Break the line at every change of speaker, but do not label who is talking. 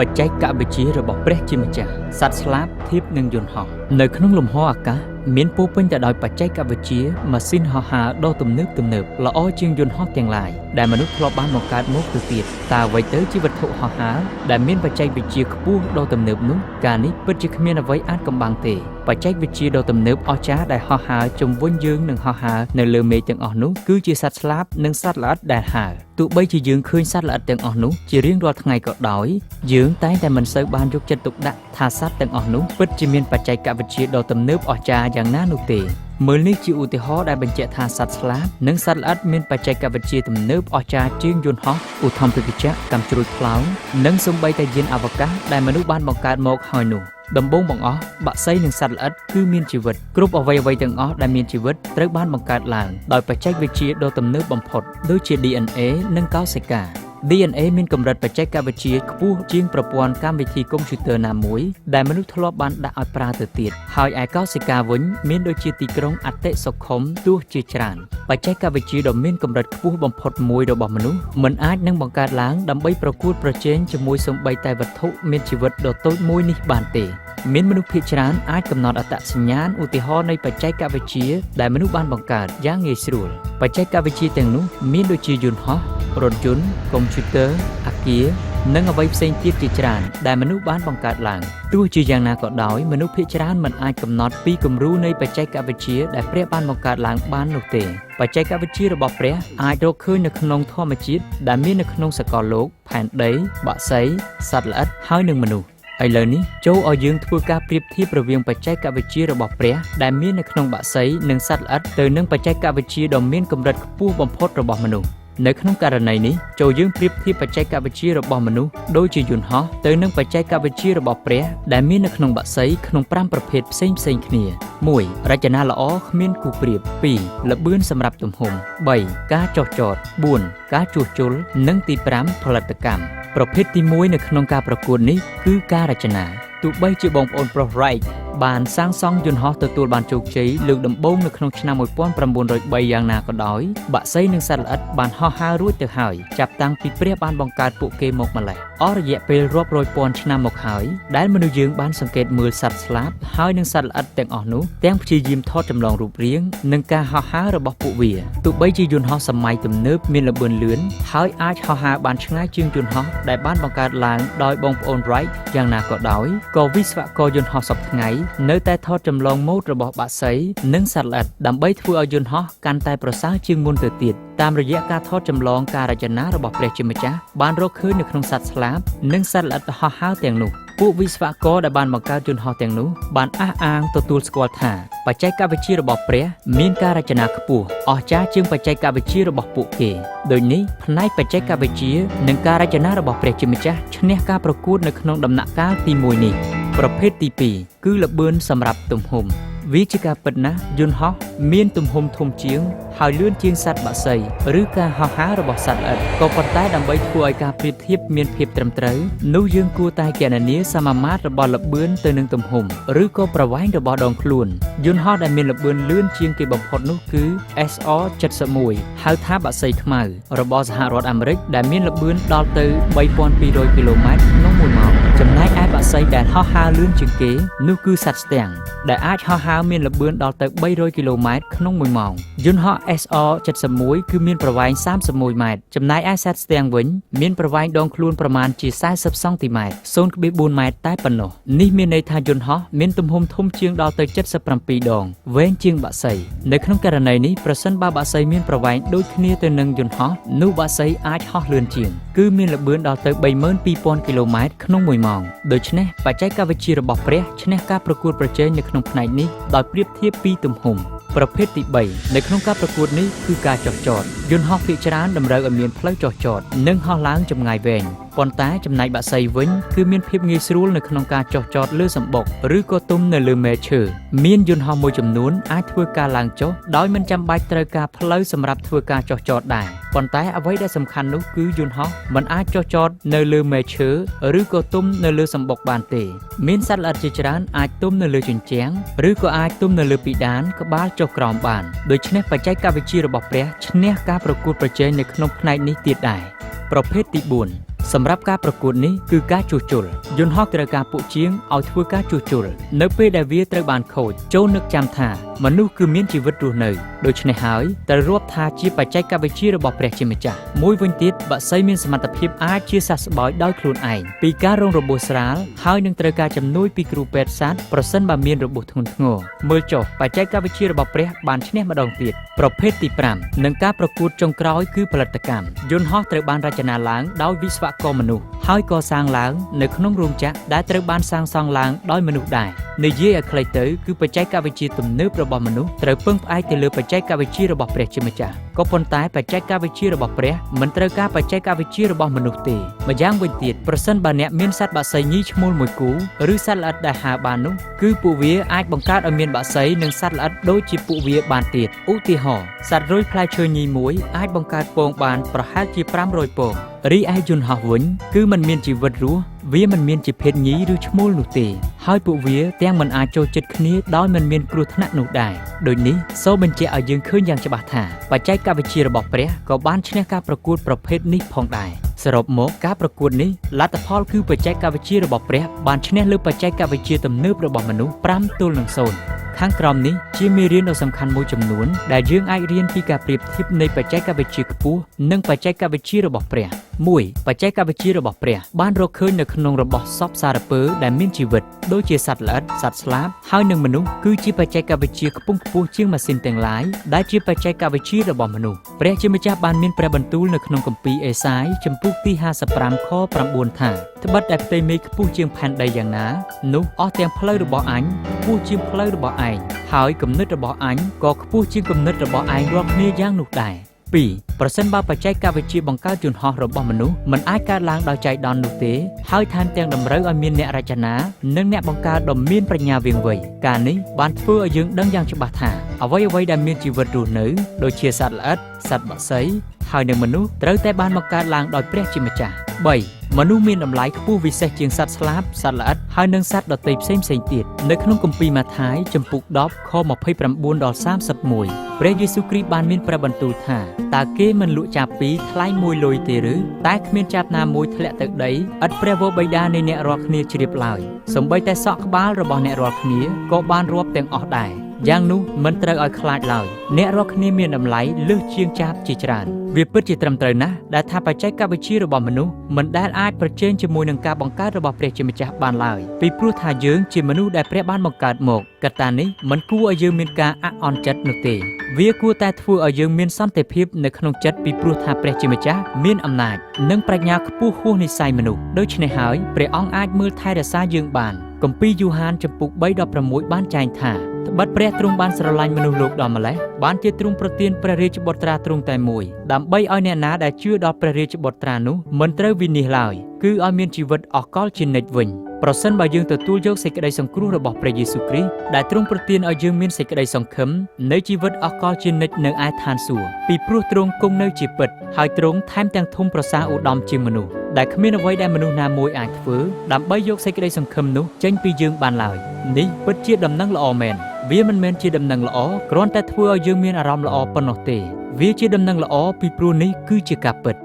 បច្ចេកវិទ្យារបស់ព្រះជាម្ចាស់សត្វស្លាបធៀបនឹងយន្តហោះនៅក្នុងលំហអាកាសមានពោពេញទៅដោយបច្ចេកវិទ្យាម៉ាស៊ីនហោះហើរដ៏ទំនើបល្អជាងយន្តហោះទាំងឡាយដែលមនុស្សធ្លាប់បានបង្កើតមកទៅទៀតតើអ្វីទៅជាវត្ថុហោះហើរដែលមានបច្ចេកវិទ្យាខ្ពស់ដ៏ទំនើបនោះការនេះពិតជាគ្មានអ្វីអាចកំបាំងទេបច្ចេកវិទ្យាដ៏ទំនើបអស្ចារ្យដែលហោះហើរជុំវិញយើងនិងហោះហើរនៅលើមេឃទាំងអស់នោះគឺជាសត្វស្លាបនិងសត្វល្អិតដែលហើរទោះបីជាយើងឃើញសត្វល្អិតទាំងអស់នោះជារៀងរាល់ថ្ងៃក៏ដោយយើងតែងតែមិនសូវបានយកចិត្តទុកដាក់ថាសត្វទាំងអស់នោះពិតជាមានបច្ចេកវិទ្យាដ៏ទំនើបអស្ចារ្យយ៉ាងណានោះទេមើលនេះជាឧទាហរណ៍ដែលបញ្ជាក់ថាសត្វស្លាបនិងសត្វល្អិតមានបច្ចេកវិទ្យាទំនើបអស្ចារ្យជាងយន្តហោះឧទ្ធម្ភាគចក្រកាំជ្រួចខ្លោងនិងសូម្បីតែយានអវកាសដែលមនុស្សបានបង្កើតមកហើយនោះដំបូងបង្អស់បក្សីនិងសត្វល្អិតគឺមានជីវិតគ្រប់អ្វីៗទាំងអស់ដែលមានជីវិតត្រូវបានបង្កើតឡើងដោយបច្ចេកវិទ្យាដ៏ទំនើបបំផុតដូចជា DNA និងកោសិកា DNA មានកម្រិតបច្ចេកវិទ្យាខ្ពស់ជាងប្រព័ន្ធកម្មវិធីកុំព្យូទ័រណាមួយដែលមនុស្សធ្លាប់បានដាក់ឲ្យប្រើទៅទៀតហើយឯកោសិកាវិញមានដូចជាទីក្រុងអតិសុខុមទោះជាច្រើនបច្ចេកវិទ្យាដ៏មានកម្រិតខ្ពស់បំផុតមួយរបស់មនុស្សមិនអាចនឹងបង្កើតឡើងដើម្បីប្រកួតប្រជែងជាមួយសូម្បីតែវត្ថុមានជីវិតដ៏តូចមួយនេះបានទេមានមនុស្សភាគច្រើនអាចកំណត់អត្តសញ្ញាណឧទាហរណ៍នៃបច្ចេកវិទ្យាដែលមនុស្សបានបង្កើតយ៉ាងងាយស្រួលបច្ចេកវិទ្យាទាំងនោះមានដូចជាយន្តហោះរថយន្តកុំព្យូទ័រអគារនិងអ្វីផ្សេងទៀតជាច្រើនដែលមនុស្សបានបង្កើតឡើងទោះជាយ៉ាងណាក៏ដោយមនុស្សភាគច្រើនមិនអាចកំណត់ពីគំរូនៃបច្ចេកវិទ្យាដែលព្រះបានបង្កើតឡើងបាននោះទេបច្ចេកវិទ្យារបស់ព្រះអាចរកឃើញនៅក្នុងធម្មជាតិដែលមាននៅក្នុងសកលលោកផែនដីបក្សីសត្វល្អិតហើយនិងមនុស្សឥឡូវនេះចូលឲ្យយើងធ្វើការប្រៀបធៀបរវាងបច្ចេកវិទ្យារបស់ព្រះដែលមាននៅក្នុងបក្សីនិងសត្វល្អិតទៅនឹងបច្ចេកវិទ្យាដ៏មានកម្រិតខ្ពស់បំផុតរបស់មនុស្សនៅក្នុងករណីនេះចូលយើងប្រៀបធៀបបច្ចេកវិទ្យារបស់មនុស្សដូចជាយន្តហោះទៅនឹងបច្ចេកវិទ្យារបស់ព្រះដែលមាននៅក្នុងបក្សីក្នុង5ប្រភេទផ្សេងគ្នា1រចនាល្អគ្មានគូប្រៀប2ល្បឿនសម្រាប់ទំហំ3ការចុះចត4ការជួសជុលនិងទី5ផលិតកម្មប្រភេទទី1នៅក្នុងការប្រកួតនេះគឺការរចនាទោះបីជាបងប្អូនប្រុស Wright បានសាងសង់យន្តហោះទទួលបានជោគជ័យលើកដំបូងនៅក្នុងឆ្នាំ1903យ៉ាងណាក៏ដោយបក្សីនិងសត្វល្អិតបានហោះហើររួចទៅហើយចាប់តាំងពីព្រះបានបង្កើតពួកគេមកម្ល៉េះអស់រយៈពេលរាប់រយពាន់ឆ្នាំមកហើយដែលមនុស្សយើងបានសង្កេតមើលសត្វស្លាបហើយនិងសត្វល្អិតទាំងអស់នោះទាំងព្យាយាមថតចម្លងរូបរាងនិងការហោះហើររបស់ពួកវាទោះបីជាយន្តហោះសម័យទំនើបមានល្បឿនលឿនហើយអាចហោះហើរបានឆ្ងាយជាងយន្តហោះដែលបានបង្កើតឡើងដោយបងប្អូន Wright យ៉ាងណាក៏ដោយក៏វិស្វករយន្តហោះសពថ្ងៃនៅតែថតចម្លងម៉ូដរបស់បក្សីនិងសត្វល្អិតដើម្បីធ្វើឲ្យយន្តហោះកាន់តែប្រសើរជាងមុនទៅទៀតតាមរយៈការថតចម្លងការរចនារបស់ព្រះជាម្ចាស់បានរកឃើញនៅក្នុងសត្វស្លាបនិងសត្វល្អិតហោះហើរទាំងនោះពួកវិស្វករដែលបានបង្កើតយន្តហោះទាំងនោះបានអះអាងទទួលស្គាល់ថាបច្ចេកវិទ្យារបស់ព្រះមានការរចនាខ្ពស់អស្ចារ្យជាងបច្ចេកវិទ្យារបស់ពួកគេដូចនេះផ្នែកបច្ចេកវិទ្យានិងការរចនារបស់ព្រះជាម្ចាស់ឈ្នះការប្រកួតនៅក្នុងដំណាក់កាលទី1នេះប្រភេទទី2គឺល្បឿនសម្រាប់ទំហំវាជាការពិតណាស់យន្តហោះមានទំហំធំជាងហើយលឿនជាងសត្វបក្សីឬការហោះហើររបស់សត្វល្អិតក៏ប៉ុន្តែដើម្បីធ្វើឲ្យការប្រៀបធៀបមានភាពត្រឹមត្រូវនោះយើងគួរតែគណនាសមាមាត្ររបស់ល្បឿនទៅនឹងទំហំឬក៏ប្រវែងរបស់ដងខ្លួនយន្តហោះដែលមានល្បឿនលឿនជាងគេបំផុតនោះគឺ SR-71 ហៅថាបក្សីខ្មៅរបស់សហរដ្ឋអាមេរិកដែលមានល្បឿនដល់ទៅ 3,200 គីឡូម៉ែត្រក្នុង1ម៉ោងចំណែកឯបក្សីដែលហោះហើរលឿនជាងគេនោះគឺសត្វស្ទាំងដែលអាចហោះហើរមានល្បឿនដល់ទៅ300គីឡូម៉ែត្រក្នុង1ម៉ោងយន្តហោះ SR-71 គឺមានប្រវែង31ម៉ែត្រចំណែកឯសត្វស្ទាំងវិញមានប្រវែងដងខ្លួនប្រមាណជា40សង់ទីម៉ែត្រ 0.4 ម៉ែត្រតែប៉ុណ្ណោះនេះមានន័យថាយន្តហោះមានទំហំធំជាងដល់ទៅ77ដងវែងជាងបក្សីនៅក្នុងករណីនេះប្រសិនបើបក្សីមានប្រវែងដូចគ្នាទៅនឹងយន្តហោះនោះបក្សីអាចហោះលឿនជាងគឺមានល្បឿនដល់ទៅ 32,000 គីឡូម៉ែត្រក្នុង1ម៉ោងដូច្នេះបច្ចេកវិទ្យារបស់ព្រះឈ្នះការប្រកួតប្រជែងនៅក្នុងផ្នែកនេះដោយប្រៀបធៀបពីទំហំប្រភេទទី3នៅក្នុងការប្រកួតនេះគឺការចុះចតយន្តហោះភាគច្រើនតម្រូវឲ្យមានផ្លូវចុះចតនិងហោះឡើងចម្ងាយវែងប៉ុន្តែចំណែកបក្សីវិញគឺមានភាពងាយស្រួលនៅក្នុងការចុះចតលើសម្បុកឬក៏ទុំនៅលើមែកឈើមានយន្តហោះមួយចំនួនអាចធ្វើការឡើងចុះដោយមិនចាំបាច់ត្រូវការផ្លូវសម្រាប់ធ្វើការចុះចតដែរប៉ុន្តែអ្វីដែលសំខាន់នោះគឺយន្តហោះមិនអាចចុះចតនៅលើមែកឈើឬក៏ទុំនៅលើសម្បុកបានទេមានសត្វល្អិតជាច្រើនអាចទុំនៅលើជញ្ជាំងឬក៏អាចទុំនៅលើពិដានក្បាលចុះក្រោមបានដូច្នេះបច្ចេកវិទ្យារបស់ព្រះឈ្នះការប្រកួតប្រជែងនៅក្នុងផ្នែកនេះទៀតដែរប្រភេទទី4 សម្រាប់ការប្រកួតនេះគឺការជួសជុលយន្តហោះត្រូវការពួកជាងឲ្យធ្វើការជួសជុលនៅពេលដែលវាត្រូវបានខូចចូលនឹកចាំថាមនុស្សគឺមានជីវិតរស់នៅដូច្នេះហើយត្រូវរាប់ថាជាបច្ចេកវិទ្យារបស់ព្រះជាម្ចាស់មួយវិញទៀតបក្សីមានសមត្ថភាពអាចជាសះស្បើយដោយខ្លួនឯងពីការរងរបួសស្រាលហើយនឹងត្រូវការជំនួយពីគ្រូពេទ្យសត្វប្រសិនបើមានរបួសធ្ងន់ធ្ងរមើលចុះបច្ចេកវិទ្យារបស់ព្រះបានឈ្នះម្ដងទៀតប្រភេទទី5និងការប្រកួតចុងក្រោយគឺផលិតកម្មយន្តហោះត្រូវបានរចនាឡើងដោយវិស្វករមនុស្សហើយកសាងឡើងនៅក្នុងរោងចក្រដែលត្រូវបានសាងសង់ឡើងដោយមនុស្សដែរនិយាយឲ្យខ្លីទៅគឺបច្ចេកវិទ្យាទំនើបរបស់មនុស្សត្រូវពឹងផ្អែកទៅលើបច្ចេកវិទ្យារបស់ព្រះជាម្ចាស់ក៏ប៉ុន្តែបច្ចេកវិទ្យារបស់ព្រះមិនត្រូវការបច្ចេកវិទ្យារបស់មនុស្សទេម្យ៉ាងវិញទៀតប្រសិនបើអ្នកមានសត្វបក្សីញីឈ្មោលមួយគូឬសត្វល្អិតដែលហើរបាននោះគឺពួកវាអាចបង្កើតឲ្យមានបក្សីនិងសត្វល្អិតដូចជាពួកវាបានទៀតឧទាហរណ៍សត្វរុយផ្លែឈើញីមួយអាចបង្កើតពងបានប្រហែលជា500ពងរីឯយន្តហោះវិញគឺมันមានជីវិតរស់វាមិនមានជាភេទញីឬឈ្មោលនោះទេហើយពួកវាទាំងមិនអាចចូលចិត្តគ្នាដោយមិនមានគ្រោះថ្នាក់នោះដែរដូចនេះសូមបញ្ជាក់ឲ្យយើងឃើញយ៉ាងច្បាស់ថាបច្ចេកវិទ្យារបស់ព្រះក៏បានឈ្នះការប្រកួតប្រភេទនេះផងដែរសរុបមកការប្រកួតនេះលទ្ធផលគឺបច្ចេកវិទ្យារបស់ព្រះបានឈ្នះលើបច្ចេកវិទ្យាទំនើបរបស់មនុស្ស5-0ខាងក្រោមនេះជាមេរៀនដ៏សំខាន់មួយចំនួនដែលយើងអាចរៀនពីការប្រៀបធៀបនៃបច្ចេកវិទ្យាខ្ពស់និងបច្ចេកវិទ្យារបស់ព្រះ1បច្ចេកវិទ្យារបស់ព្រះបានរកឃើញនៅក្នុងរបស់សពសារពើដែលមានជីវិតដូចជាសត្វល្អិតសត្វស្លាបហើយនិងមនុស្សគឺជាបច្ចេកវិទ្យាខ្ពង់ខ្ពស់ជាងម៉ាស៊ីនទាំងឡាយដែលជាបច្ចេកវិទ្យារបស់មនុស្សព្រះជាម្ចាស់បានមានព្រះបន្ទូលនៅក្នុងគម្ពីរអេសាយជំពូកទី55ខ9ថាត្បិតតែផ្ទៃមេឃខ្ពស់ជាងផែនដីយ៉ាងណានោះអស់ទាំងផ្លូវរបស់អញខ្ពស់ជាងផ្លូវរបស់ឯងហើយគំនិតរបស់អញក៏ខ្ពស់ជាងគំនិតរបស់ឯងរាល់គ្នាយ៉ាងនោះដែរ2ប្រសិនបើបច្ចេកវិទ្យាបង្កើតយន្តហោះរបស់មនុស្សមិនអាចកើតឡើងដោយចៃដន្យនោះទេហើយថែមទាំងតម្រូវឲ្យមានអ្នករចនានិងអ្នកបង្កើតដ៏មានប្រាជ្ញាវាងវៃការនេះបានធ្វើឲ្យយើងដឹងយ៉ាងច្បាស់ថាអ្វីៗដែលមានជីវិតរស់នៅដូចជាសត្វល្អិតសត្វបក្សីហើយនិងមនុស្សត្រូវតែបានបង្កើតឡើងដោយព្រះជាម្ចាស់3មនុស្សមានតម្លៃខ្ពស់វិសេសជាងសត្វស្លាបសត្វល្អិតហើយនិងសត្វដទៃផ្សេងទៀតនៅក្នុងគម្ពីរម៉ាថាយជំពូក10ខ29ដល់31ព្រះយេស៊ូវគ្រីស្ទបានមានព្រះបន្ទូលថាតើគេមិនលក់ចាបពីរថ្លៃមួយលុយទេឬតែគ្មានចាបណាមួយធ្លាក់ទៅដីឥតព្រះវរបិតានៃអ្នករាល់គ្នាជ្រាបឡើយសូម្បីតែសក់ក្បាលរបស់អ្នករាល់គ្នាក៏បានរាប់ទាំងអស់ដែរយ៉ាងនោះមិនត្រូវឲ្យខ្លាចឡើយអ្នករាល់គ្នាមានតម្លៃលើសជាងចាបជាច្រើនវាពិតជាត្រឹមត្រូវណាស់ដែលថាបច្ចេកវិទ្យារបស់មនុស្សមិនដែលអាចប្រជែងជាមួយនឹងការបង្កើតរបស់ព្រះជាម្ចាស់បានឡើយពីព្រោះថាយើងជាមនុស្សដែលព្រះបានបង្កើតមកកត្តានេះមិនគួរឲ្យយើងមានការអាក់អន់ចិត្តនោះទេវាគួរតែធ្វើឲ្យយើងមានសន្តិភាពនៅក្នុងចិត្តពីព្រោះថាព្រះជាម្ចាស់មានអំណាចនិងប្រាជ្ញាខ្ពស់ហួសនិស្ស័យមនុស្សដូច្នេះហើយព្រះអង្គអាចមើលថែរក្សាយើងបានគម្ពីរយូហានជំពូក3:16បានចែងថាត្បិតព្រះទ្រង់បានស្រឡាញ់មនុស្សលោកដល់ម្ល៉េះបានជាទ្រង់ប្រទានព្រះរាជបុត្រាទ្រង់តែមួយដើម្បីឲ្យអ្នកណាដែលជឿដល់ព្រះរាជបុត្រានោះមិនត្រូវវិនាសឡើយគឺឲ្យមានជីវិតអកលជានិច្ចវិញប្រសិនបើយើងទទួលយកសេចក្តីសង្គ្រោះរបស់ព្រះយេស៊ូវគ្រីស្ទដែលទ្រង់ប្រទានឲ្យយើងមានសេចក្តីសង្ឃឹមនៃជីវិតអកលជានិច្ចនៅឯឋានសួគ៌ពីព្រោះទ្រង់គង់នៅជាពិតហើយទ្រង់ថែមទាំងធំប្រសាឧត្តមជាងមនុស្សដែលគ្មានអ្វីដែលមនុស្សណាមួយអាចធ្វើដើម្បីយកសេចក្តីសង្ឃឹមនោះចេញពីយើងបានឡើយនេះពិតជាដំណឹងល្អមែនវាមិនមែនជាដំណឹងល្អគ្រាន់តែធ្វើឲ្យយើងមានអារម្មណ៍ល្អប៉ុណ្ណោះទេវាជាដំណឹងល្អពីព្រោះនេះគឺជាការពិត